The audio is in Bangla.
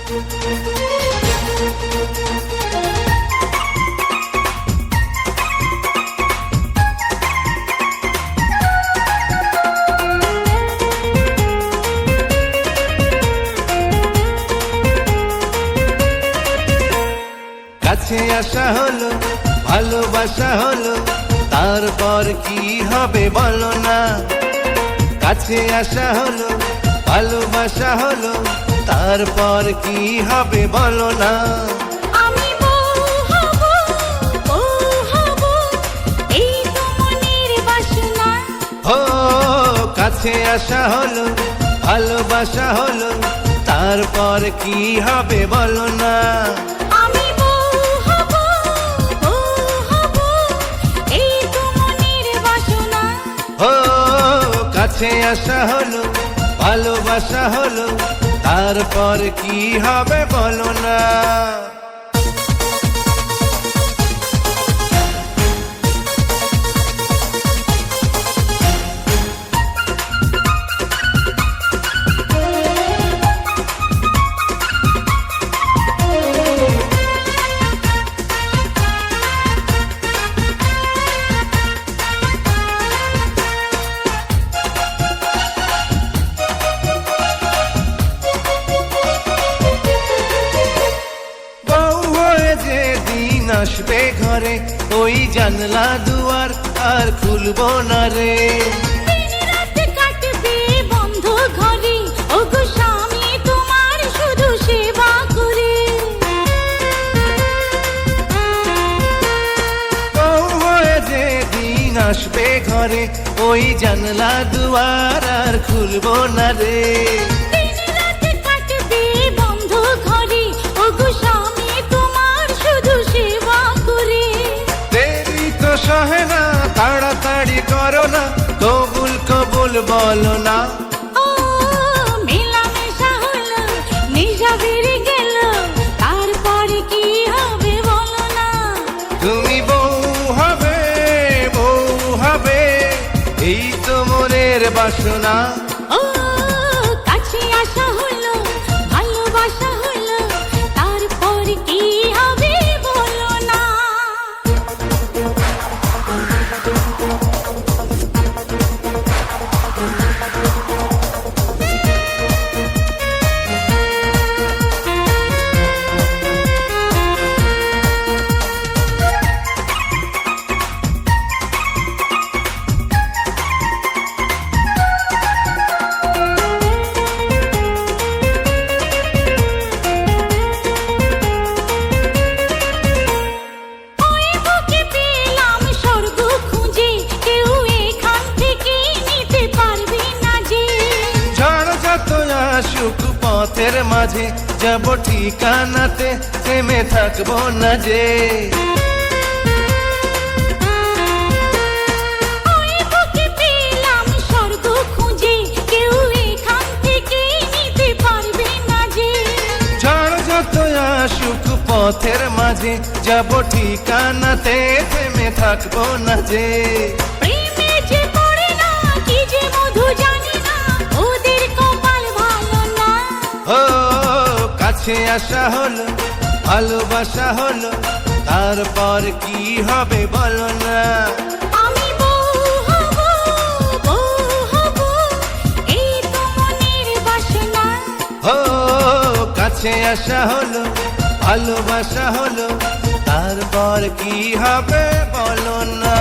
কাছে আসা হলো, ভালোবাসা হলো, তারপর কি হবে বলো না। কাছে আসা হলো, ভালোবাসা হলো, তারপর কি হবে বলো না। আমি বউ হব, বউ হব, এই তো মনের বাসনা। ও কাছে আসা হলো, ভালোবাসা হলো, তারপর কি হবে বলো না। আমি বউ হব, বউ হব, এই তো মনের বাসনা। ও কাছে আসা হলো, ভালোবাসা হলো, তারপর কি হবে বলো না। আসবে ঘরে, ওই জানলা দুয়ার আর খুলবো না রে। দিন রাত কাটবে বন্ধ ঘরে, ওগো স্বামী তোমার শুধু সেবা করে। বউ হয়ে যে দিন আসবে ঘরে, ওই জানলা দুয়ার আর খুলবো না রে। দিন রাত কাটবে বন্ধ ঘরে, ওগো স্বামী তোমার শুধু সেবা করে। দেরি তো সহে না, তাড়াতাড়ি করো না, কবুল কবুল বলো না। ও মেলামেশা হলো, নেশা বেড়ে গেল, তারপরে কি হবে বলো না। তুমি বউ হবে, বউ হবে, এই তো মনের বাসনা। ও কাছে আসা হলো, ভালোবাসা হলো, তারপর কি হবে বলো না। ওই বুকে পেলাম স্বর্গ খুঁজে, কেউ এখান থেকে নিতে পারবে না যে। ঝড় যত আসুক পথের মাঝে, যাব ঠিকানাতে, থেমে থাকবো না যে। ওই বুকে পেলাম স্বর্গ খুঁজে, কেউ এখান থেকে নিতে পারবে না যে। ঝড় যত আসুক পথের মাঝে, যাব ঠিকানাতে, থেমে থাকবো না যে। প্রেমে যে পড়ে না, কি যে মধু জানে না, ওদের কপাল ভালো না। ও কাছে আসা হলো, ভালোবাসা হলো, তারপর কি হবে বলো না। আমি বউ হব, বউ হব, এই তো মনের বাসনা। ও কাছে আসা হলো, ভালোবাসা হলো, তারপর কি হবে বলো না।